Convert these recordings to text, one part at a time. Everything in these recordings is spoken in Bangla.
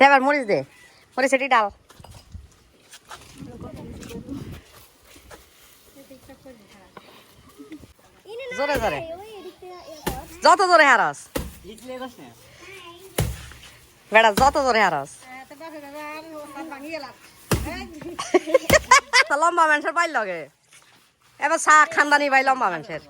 এবার মরিচ দে, মরিচ এটি ডাল। জোরে জোরে, যত জোরে হারস বেড়া, যত জোরে হারস। লম্বা মানুষের পাইল লগে এবার চা খানদানি ভাই লম্বা মানুষের।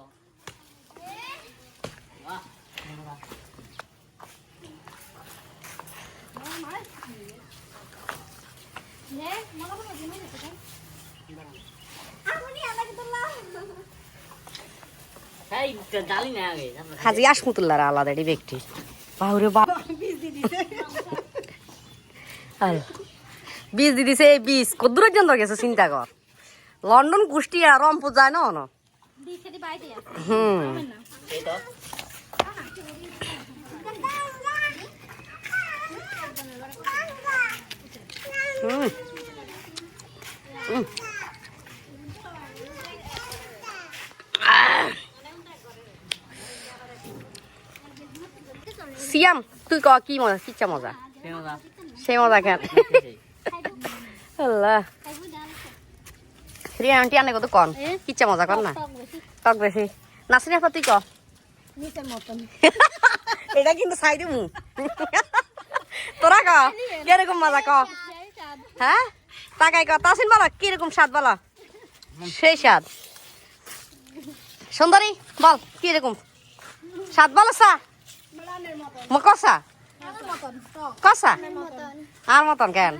হাজি আসমতুল্লাহ আলাদা এটি ব্যক্তি বাহুরে বাবা বীজ দি দিছে। এই বীজ কদ্দুরের জন্য গেছে চিন্তা কর। লন্ডন কুষ্টিয়া রংপুর যায় না না। সিয়াম তুই ক কি মজা, কিচ্ছা মজা, সেই মজা কেন? আল্লাহ রিয়া আন্টি আনে কত কন কিচ্ছা মজা কর না, টক বেশি। নাসরিন আপা তুই ক। এটা কিন্তু ছাই দিমু। তোরা ক কিরকম মজা ক। হ্যাঁ তাকাই ক। তাসিন বলো কিরকম স্বাদ বলো। সেই স্বাদ। সুন্দরী বল কিরকম স্বাদ বলো। সা কষা কষা আর মতন কেন?